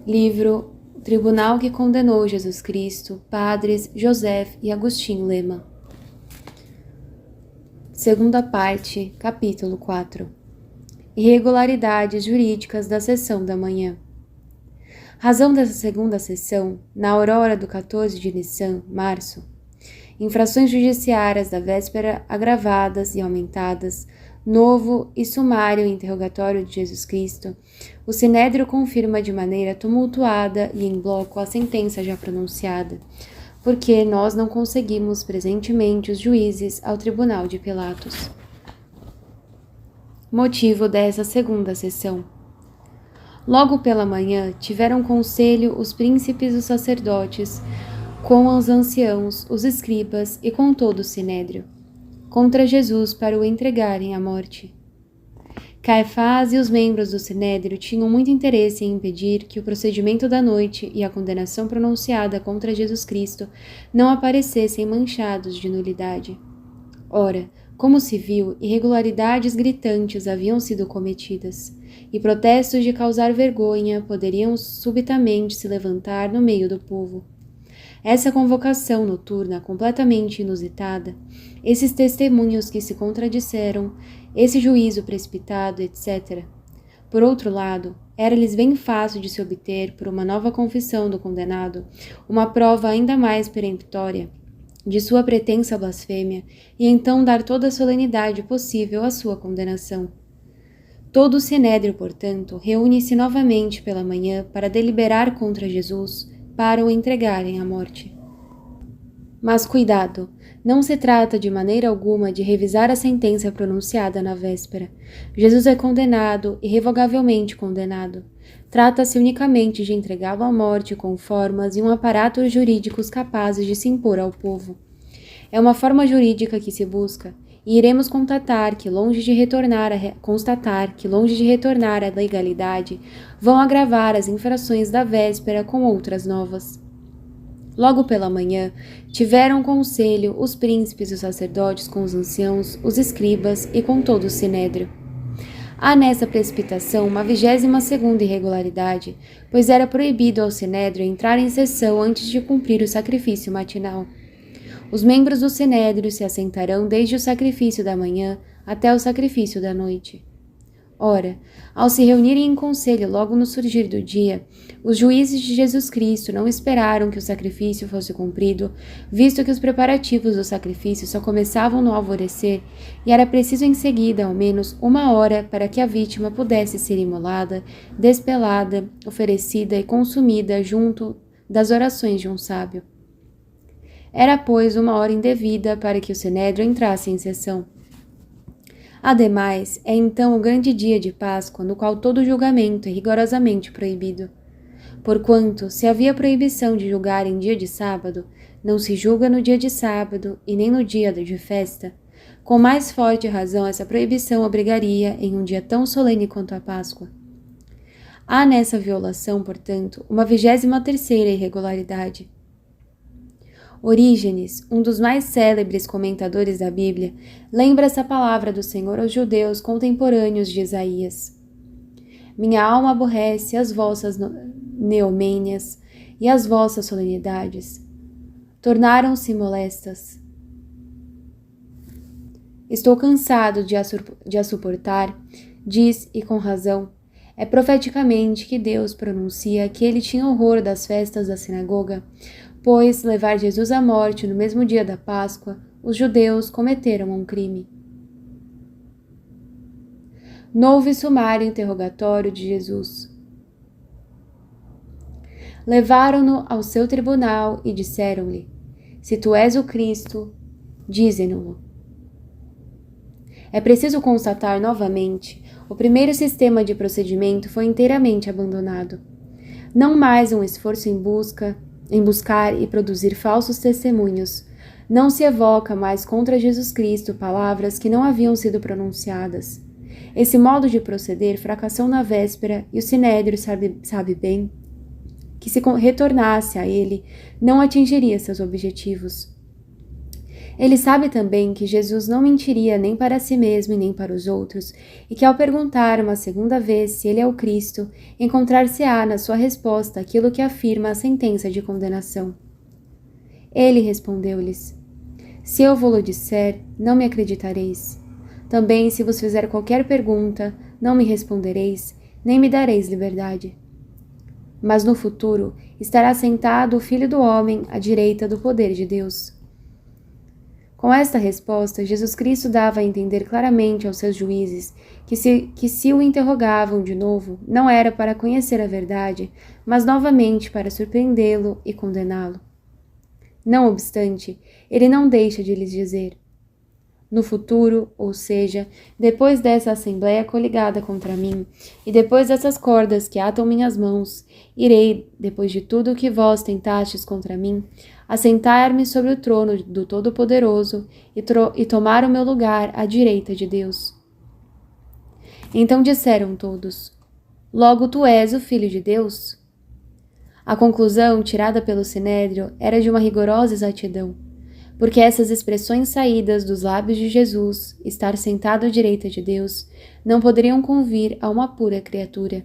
Livro Tribunal que condenou Jesus Cristo, Padres José e Agostinho Lema. Segunda parte, capítulo 4. Irregularidades jurídicas da sessão da manhã. Razão dessa segunda sessão, na aurora do 14 de Nissan, março. Infrações judiciárias da véspera agravadas e aumentadas, novo e sumário interrogatório de Jesus Cristo, o Sinédrio confirma de maneira tumultuada e em bloco a sentença já pronunciada, porque nós não conseguimos presentemente os juízes ao Tribunal de Pilatos. Motivo dessa segunda sessão. Logo pela manhã tiveram conselho os príncipes e os sacerdotes, com os anciãos, os escribas e com todo o Sinédrio, contra Jesus para o entregarem à morte. Caifás e os membros do Sinédrio tinham muito interesse em impedir que o procedimento da noite e a condenação pronunciada contra Jesus Cristo não aparecessem manchados de nulidade. Ora, como se viu, irregularidades gritantes haviam sido cometidas, e protestos de causar vergonha poderiam subitamente se levantar no meio do povo. Essa convocação noturna completamente inusitada, esses testemunhos que se contradisseram, esse juízo precipitado, etc. Por outro lado, era-lhes bem fácil de se obter, por uma nova confissão do condenado, uma prova ainda mais peremptória de sua pretensa blasfêmia, e então dar toda a solenidade possível à sua condenação. Todo o Sinédrio, portanto, reúne-se novamente pela manhã para deliberar contra Jesus, para o entregarem à morte. Mas cuidado, não se trata de maneira alguma de revisar a sentença pronunciada na véspera. Jesus é condenado, irrevogavelmente condenado. Trata-se unicamente de entregá-lo à morte com formas e um aparato jurídicos capazes de se impor ao povo. É uma forma jurídica que se busca, e iremos constatar que, longe de retornar à legalidade, vão agravar as infrações da véspera com outras novas. Logo pela manhã, tiveram conselho os príncipes e os sacerdotes com os anciãos, os escribas e com todo o Sinédrio. Há nessa precipitação uma 22ª irregularidade, pois era proibido ao Sinédrio entrar em sessão antes de cumprir o sacrifício matinal. Os membros do Sinédrio se assentarão desde o sacrifício da manhã até o sacrifício da noite. Ora, ao se reunirem em conselho logo no surgir do dia, os juízes de Jesus Cristo não esperaram que o sacrifício fosse cumprido, visto que os preparativos do sacrifício só começavam no alvorecer e era preciso em seguida ao menos 1 hora para que a vítima pudesse ser imolada, despelada, oferecida e consumida junto das orações de um sábio. Era, pois, 1 hora indevida para que o Sinédrio entrasse em sessão. Ademais, é então o grande dia de Páscoa, no qual todo julgamento é rigorosamente proibido. Porquanto, se havia proibição de julgar em dia de sábado, não se julga no dia de sábado e nem no dia de festa. Com mais forte razão, essa proibição obrigaria em um dia tão solene quanto a Páscoa. Há nessa violação, portanto, uma 23ª irregularidade. Orígenes, um dos mais célebres comentadores da Bíblia, lembra essa palavra do Senhor aos judeus contemporâneos de Isaías. Minha alma aborrece as vossas neomênias e as vossas solenidades. Tornaram-se molestas. Estou cansado de a suportar, diz, e com razão. É profeticamente que Deus pronuncia que ele tinha horror das festas da sinagoga, pois levar Jesus à morte no mesmo dia da Páscoa, os judeus cometeram um crime. Novo e sumário interrogatório de Jesus. Levaram-no ao seu tribunal e disseram-lhe: Se tu és o Cristo, dize-no-lo. É preciso constatar novamente, o primeiro sistema de procedimento foi inteiramente abandonado. Não mais um esforço em buscar e produzir falsos testemunhos. Não se evoca mais contra Jesus Cristo palavras que não haviam sido pronunciadas. Esse modo de proceder fracassou na véspera e o Sinédrio sabe bem que se retornasse a ele, não atingiria seus objetivos. Ele sabe também que Jesus não mentiria nem para si mesmo e nem para os outros, e que ao perguntar uma segunda vez se ele é o Cristo, encontrar-se-á na sua resposta aquilo que afirma a sentença de condenação. Ele respondeu-lhes: Se eu vou-lo disser, não me acreditareis. Também, se vos fizer qualquer pergunta, não me respondereis, nem me dareis liberdade. Mas no futuro estará sentado o Filho do Homem à direita do poder de Deus. Com esta resposta, Jesus Cristo dava a entender claramente aos seus juízes que se o interrogavam de novo, não era para conhecer a verdade, mas novamente para surpreendê-lo e condená-lo. Não obstante, ele não deixa de lhes dizer: No futuro, ou seja, depois dessa assembleia coligada contra mim, e depois dessas cordas que atam minhas mãos, irei, depois de tudo o que vós tentastes contra mim, assentar-me sobre o trono do Todo-Poderoso e tomar o meu lugar à direita de Deus. Então disseram todos: Logo tu és o Filho de Deus? A conclusão tirada pelo Sinédrio era de uma rigorosa exatidão, porque essas expressões saídas dos lábios de Jesus, estar sentado à direita de Deus, não poderiam convir a uma pura criatura.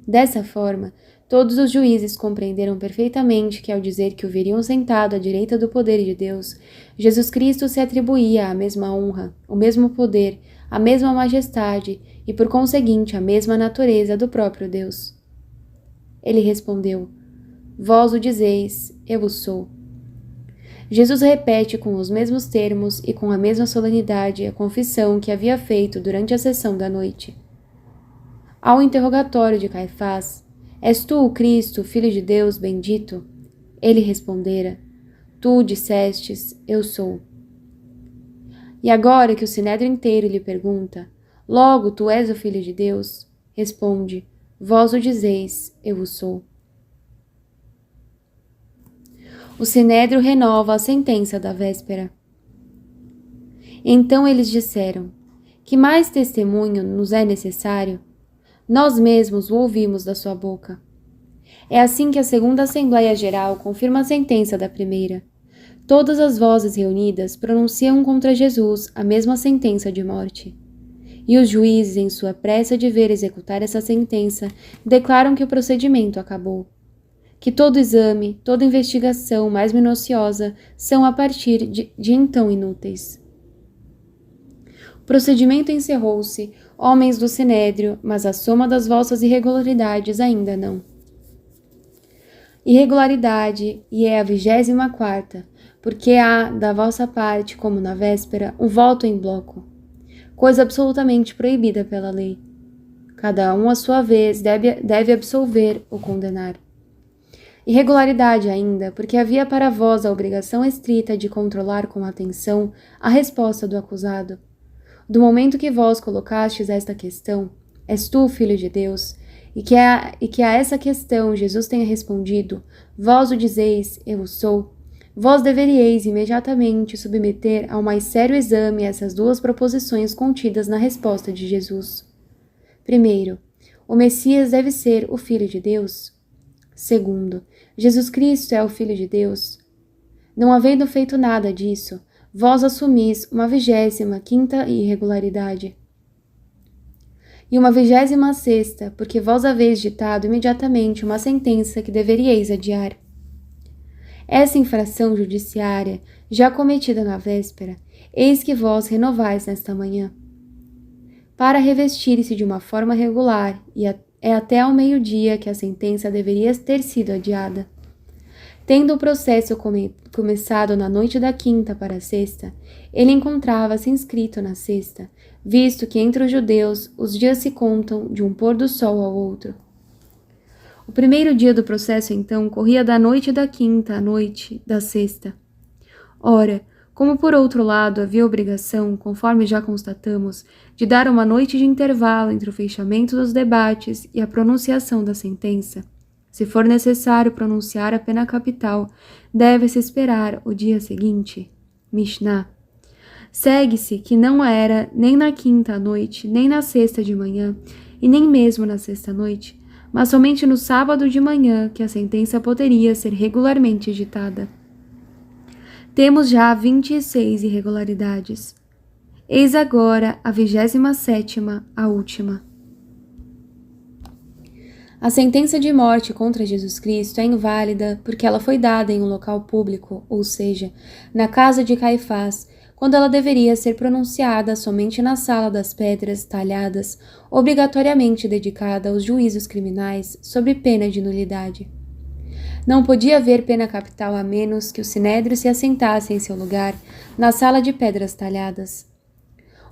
Dessa forma, todos os juízes compreenderam perfeitamente que, ao dizer que o veriam sentado à direita do poder de Deus, Jesus Cristo se atribuía a mesma honra, o mesmo poder, a mesma majestade e, por conseguinte, a mesma natureza do próprio Deus. Ele respondeu: Vós o dizeis, eu o sou. Jesus repete com os mesmos termos e com a mesma solenidade a confissão que havia feito durante a sessão da noite. Ao interrogatório de Caifás: És tu o Cristo, Filho de Deus bendito? Ele respondera: Tu dissestes, eu sou. E agora que o Sinédrio inteiro lhe pergunta: Logo tu és o Filho de Deus? Responde: Vós o dizeis, eu o sou. O Sinédrio renova a sentença da véspera. Então eles disseram: Que mais testemunho nos é necessário? Nós mesmos o ouvimos da sua boca. É assim que a segunda Assembleia Geral confirma a sentença da primeira. Todas as vozes reunidas pronunciam contra Jesus a mesma sentença de morte. E os juízes, em sua pressa de ver executar essa sentença, declaram que o procedimento acabou. Que todo exame, toda investigação mais minuciosa são a partir de então inúteis. O procedimento encerrou-se, homens do Sinédrio, mas a soma das vossas irregularidades ainda não. Irregularidade, e é a 24ª, porque há, da vossa parte, como na véspera, um voto em bloco, coisa absolutamente proibida pela lei. Cada um, à sua vez, deve absolver ou condenar. Irregularidade ainda, porque havia para vós a obrigação estrita de controlar com atenção a resposta do acusado. Do momento que vós colocastes esta questão, és tu, Filho de Deus, e que a essa questão Jesus tenha respondido, vós o dizeis, eu o sou, vós deveríeis imediatamente submeter ao mais sério exame essas duas proposições contidas na resposta de Jesus. Primeiro, o Messias deve ser o Filho de Deus. Segundo, Jesus Cristo é o Filho de Deus. Não havendo feito nada disso, vós assumis uma 25ª irregularidade. E uma 26ª, porque vós haveis ditado imediatamente uma sentença que deveríeis adiar. Essa infração judiciária, já cometida na véspera, eis que vós renovais nesta manhã. Para revestir-se de uma forma regular, é até ao meio-dia que a sentença deveria ter sido adiada. Tendo o processo começado na noite da quinta para a sexta, ele encontrava-se inscrito na sexta, visto que entre os judeus os dias se contam de um pôr do sol ao outro. O primeiro dia do processo, então, corria da noite da quinta à noite da sexta. Ora, como por outro lado havia obrigação, conforme já constatamos, de dar uma noite de intervalo entre o fechamento dos debates e a pronunciação da sentença, se for necessário pronunciar a pena capital, deve-se esperar o dia seguinte. Mishnah. Segue-se que não era nem na quinta à noite, nem na sexta de manhã, e nem mesmo na sexta noite, mas somente no sábado de manhã que a sentença poderia ser regularmente ditada. Temos já 26 irregularidades. Eis agora a 27ª, a última. A sentença de morte contra Jesus Cristo é inválida porque ela foi dada em um local público, ou seja, na casa de Caifás, quando ela deveria ser pronunciada somente na sala das pedras talhadas, obrigatoriamente dedicada aos juízos criminais, sob pena de nulidade. Não podia haver pena capital a menos que o sinédrio se assentasse em seu lugar, na sala de pedras talhadas.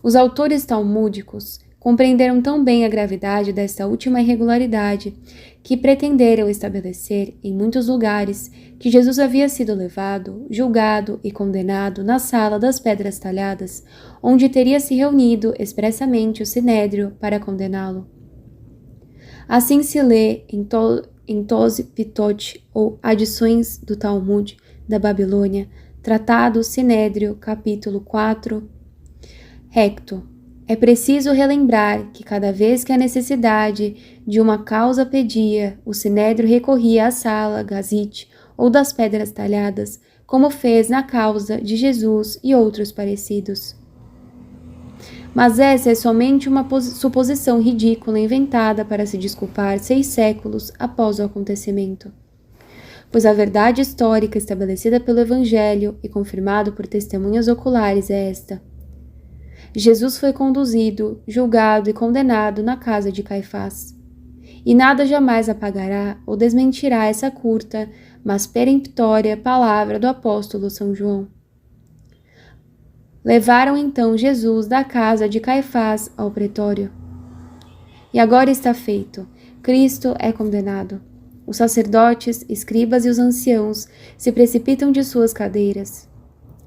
Os autores talmúdicos compreenderam tão bem a gravidade desta última irregularidade que pretenderam estabelecer, em muitos lugares, que Jesus havia sido levado, julgado e condenado na sala das pedras talhadas, onde teria se reunido expressamente o sinédrio para condená-lo. Assim se lê em Tosfot, ou Adições do Talmud da Babilônia, Tratado Sinédrio, capítulo 4, recto. É preciso relembrar que cada vez que a necessidade de uma causa pedia, o sinédrio recorria à sala, gazite ou das pedras talhadas, como fez na causa de Jesus e outros parecidos. Mas essa é somente uma suposição ridícula inventada para se desculpar 6 séculos após o acontecimento. Pois a verdade histórica estabelecida pelo Evangelho e confirmado por testemunhas oculares é esta: Jesus foi conduzido, julgado e condenado na casa de Caifás. E nada jamais apagará ou desmentirá essa curta, mas peremptória palavra do apóstolo São João. Levaram então Jesus da casa de Caifás ao pretório. E agora está feito. Cristo é condenado. Os sacerdotes, escribas e os anciãos se precipitam de suas cadeiras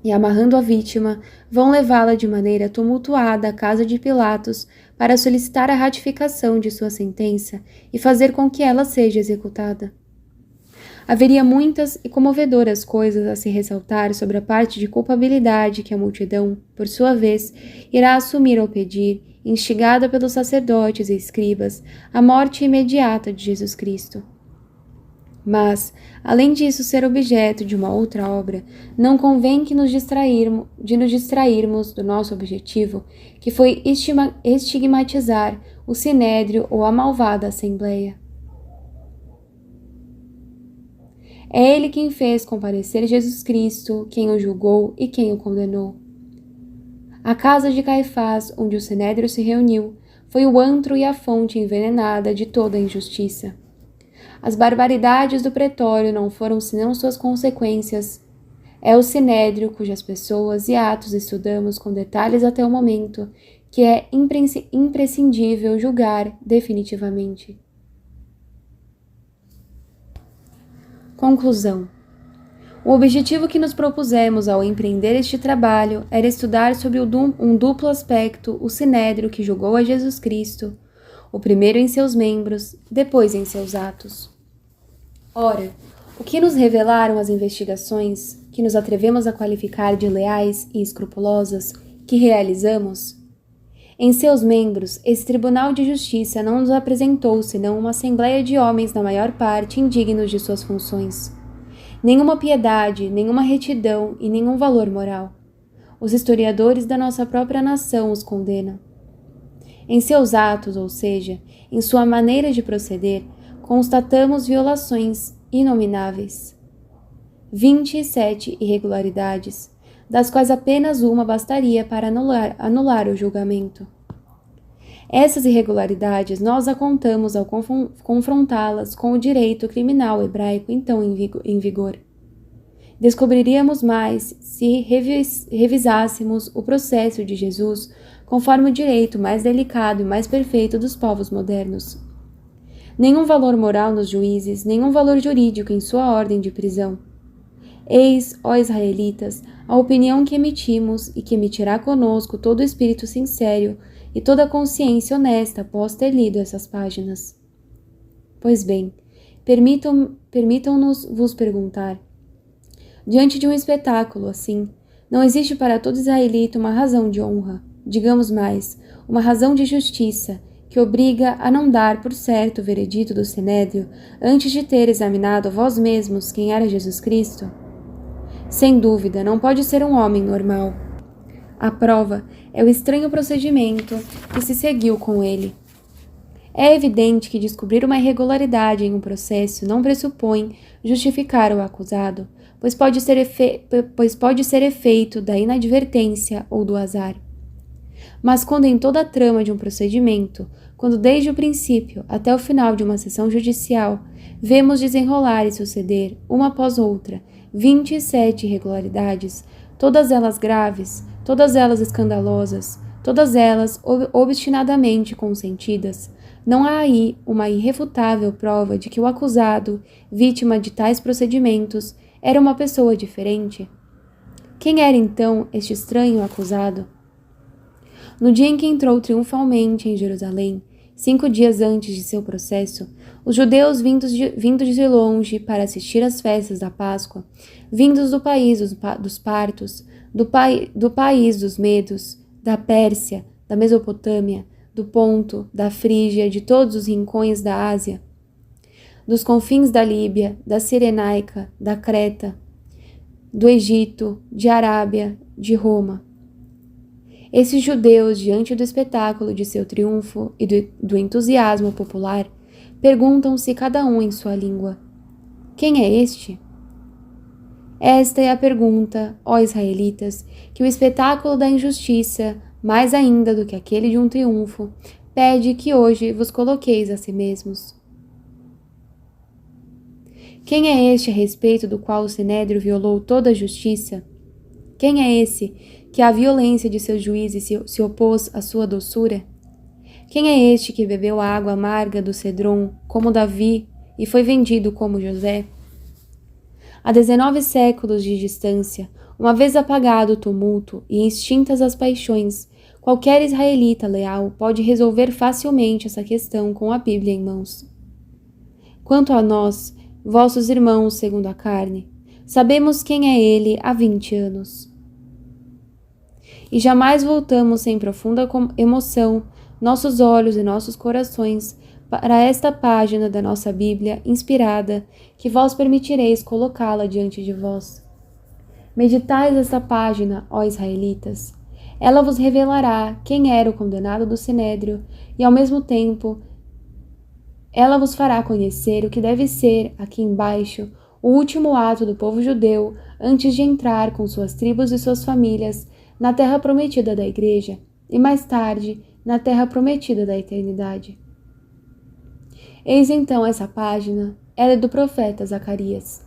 e, amarrando a vítima, vão levá-la de maneira tumultuada à casa de Pilatos para solicitar a ratificação de sua sentença e fazer com que ela seja executada. Haveria muitas e comovedoras coisas a se ressaltar sobre a parte de culpabilidade que a multidão, por sua vez, irá assumir ao pedir, instigada pelos sacerdotes e escribas, a morte imediata de Jesus Cristo. Mas, além disso ser objeto de uma outra obra, não convém que nos distrairmos do nosso objetivo, que foi estigmatizar o sinédrio ou a malvada assembleia. É ele quem fez comparecer Jesus Cristo, quem o julgou e quem o condenou. A casa de Caifás, onde o sinédrio se reuniu, foi o antro e a fonte envenenada de toda a injustiça. As barbaridades do pretório não foram senão suas consequências. É o sinédrio cujas pessoas e atos estudamos com detalhes até o momento, que é imprescindível julgar definitivamente. Conclusão. O objetivo que nos propusemos ao empreender este trabalho era estudar sobre um duplo aspecto o sinédrio que julgou a Jesus Cristo, o primeiro em seus membros, depois em seus atos. Ora, o que nos revelaram as investigações, que nos atrevemos a qualificar de leais e escrupulosas, que realizamos? Em seus membros, esse Tribunal de Justiça não nos apresentou senão uma assembleia de homens, na maior parte, indignos de suas funções. Nenhuma piedade, nenhuma retidão e nenhum valor moral. Os historiadores da nossa própria nação os condenam. Em seus atos, ou seja, em sua maneira de proceder, constatamos violações inomináveis. 27 irregularidades, das quais apenas uma bastaria para anular o julgamento. Essas irregularidades nós a contamos ao confrontá-las com o direito criminal hebraico então em vigor. Descobriríamos mais se revisássemos o processo de Jesus conforme o direito mais delicado e mais perfeito dos povos modernos. Nenhum valor moral nos juízes, nenhum valor jurídico em sua ordem de prisão. Eis, ó israelitas, a opinião que emitimos e que emitirá conosco todo o espírito sincero e toda a consciência honesta após ter lido essas páginas. Pois bem, permitam-nos vos perguntar. Diante de um espetáculo assim, não existe para todo israelita uma razão de honra, digamos mais, uma razão de justiça, que obriga a não dar por certo o veredito do sinédrio antes de ter examinado vós mesmos quem era Jesus Cristo? Sem dúvida, não pode ser um homem normal. A prova é o estranho procedimento que se seguiu com ele. É evidente que descobrir uma irregularidade em um processo não pressupõe justificar o acusado, pois pode ser efeito da inadvertência ou do azar. Mas quando em toda a trama de um procedimento, quando desde o princípio até o final de uma sessão judicial, vemos desenrolar e suceder, uma após outra, 27 irregularidades, todas elas graves, todas elas escandalosas, todas elas obstinadamente consentidas, não há aí uma irrefutável prova de que o acusado, vítima de tais procedimentos, era uma pessoa diferente? Quem era então este estranho acusado? No dia em que entrou triunfalmente em Jerusalém, 5 dias antes de seu processo, os judeus vindos de longe para assistir às festas da Páscoa, vindos do país dos partos, do país dos medos, da Pérsia, da Mesopotâmia, do Ponto, da Frígia, de todos os rincões da Ásia, dos confins da Líbia, da Cirenaica, da Creta, do Egito, de Arábia, de Roma. Esses judeus, diante do espetáculo de seu triunfo e do entusiasmo popular, perguntam-se cada um em sua língua: quem é este? Esta é a pergunta, ó israelitas, que o espetáculo da injustiça, mais ainda do que aquele de um triunfo, pede que hoje vos coloqueis a si mesmos. Quem é este a respeito do qual o Sinédrio violou toda a justiça? Quem é esse que à violência de seus juízes se opôs à sua doçura? Quem é este que bebeu a água amarga do Cedron, como Davi, e foi vendido como José? Há 19 séculos de distância, uma vez apagado o tumulto e extintas as paixões, qualquer israelita leal pode resolver facilmente essa questão com a Bíblia em mãos. Quanto a nós, vossos irmãos segundo a carne, sabemos quem é ele há 20 anos. E jamais voltamos sem profunda emoção nossos olhos e nossos corações para esta página da nossa Bíblia inspirada, que vós permitireis colocá-la diante de vós. Meditais esta página, ó israelitas. Ela vos revelará quem era o condenado do Sinédrio e, ao mesmo tempo, ela vos fará conhecer o que deve ser, aqui embaixo, o último ato do povo judeu antes de entrar com suas tribos e suas famílias na terra prometida da Igreja e, mais tarde, na terra prometida da eternidade. Eis então essa página, ela é do profeta Zacarias.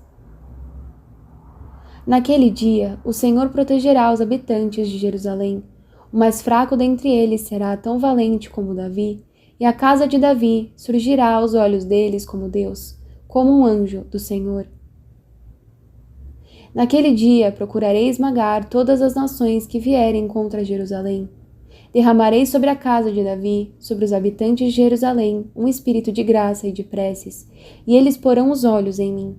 Naquele dia, o Senhor protegerá os habitantes de Jerusalém. O mais fraco dentre eles será tão valente como Davi, e a casa de Davi surgirá aos olhos deles como Deus, como um anjo do Senhor. Naquele dia procurarei esmagar todas as nações que vierem contra Jerusalém. Derramarei sobre a casa de Davi, sobre os habitantes de Jerusalém, um espírito de graça e de preces, e eles porão os olhos em mim.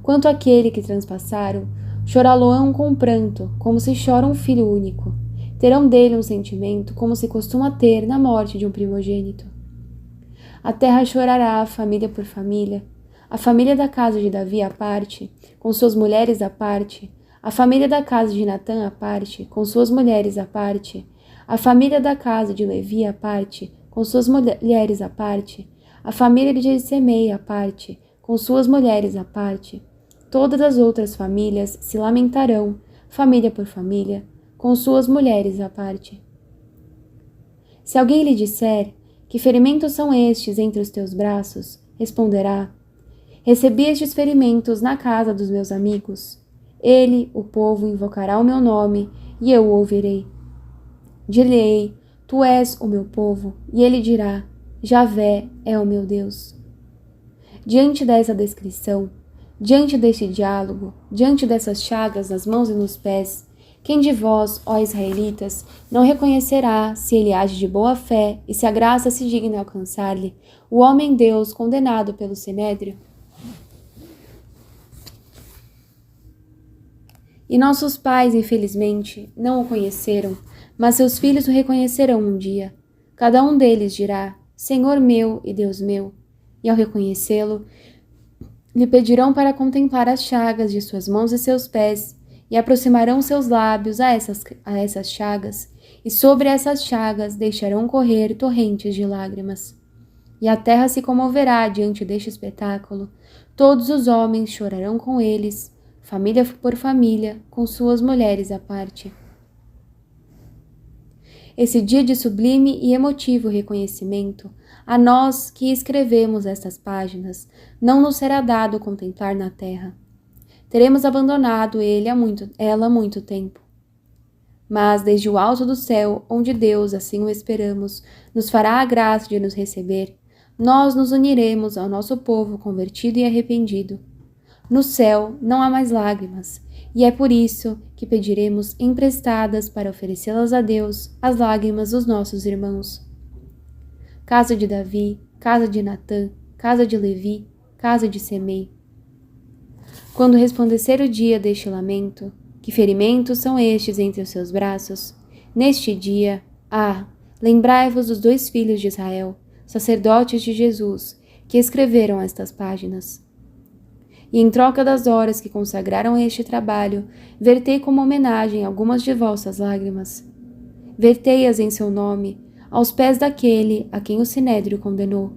Quanto àquele que transpassaram, chorá-lo-ão com pranto, como se chora um filho único. Terão dele um sentimento como se costuma ter na morte de um primogênito. A terra chorará família por família, a família da casa de Davi à parte, com suas mulheres à parte, a família da casa de Natã à parte, com suas mulheres à parte, a família da casa de Levi à parte, com suas mulheres à parte, a família de Semei à parte, com suas mulheres à parte. Todas as outras famílias se lamentarão, família por família, com suas mulheres à parte. Se alguém lhe disser: que ferimentos são estes entre os teus braços? Responderá: recebi estes ferimentos na casa dos meus amigos. Ele, o povo, invocará o meu nome, e eu o ouvirei. Dir-lhe-ei: tu és o meu povo, e ele dirá: Javé é o meu Deus. Diante dessa descrição, diante deste diálogo, diante dessas chagas nas mãos e nos pés, quem de vós, ó israelitas, não reconhecerá, se ele age de boa fé e se a graça se digna alcançar-lhe, o homem-deus condenado pelo Sinédrio? E nossos pais, infelizmente, não o conheceram, mas seus filhos o reconhecerão um dia. Cada um deles dirá: Senhor meu e Deus meu. E ao reconhecê-lo, Lhe pedirão para contemplar as chagas de suas mãos e seus pés, e aproximarão seus lábios a essas chagas, e sobre essas chagas deixarão correr torrentes de lágrimas. E a terra se comoverá diante deste espetáculo. Todos os homens chorarão com eles, família por família, com suas mulheres à parte. Esse dia de sublime e emotivo reconhecimento, a nós que escrevemos estas páginas, não nos será dado contemplar na terra. Teremos abandonado ela há muito tempo. Mas desde o alto do céu, onde Deus, assim o esperamos, nos fará a graça de nos receber, nós nos uniremos ao nosso povo convertido e arrependido. No céu não há mais lágrimas, e é por isso que pediremos emprestadas para oferecê-las a Deus as lágrimas dos nossos irmãos. Casa de Davi, casa de Natã, casa de Levi, casa de Semei. Quando resplandecer o dia deste lamento, que ferimentos são estes entre os seus braços? Neste dia, lembrai-vos dos 2 filhos de Israel, sacerdotes de Jesus, que escreveram estas páginas. E em troca das horas que consagraram a este trabalho, vertei como homenagem algumas de vossas lágrimas. Vertei-as em seu nome, aos pés daquele a quem o Sinédrio condenou,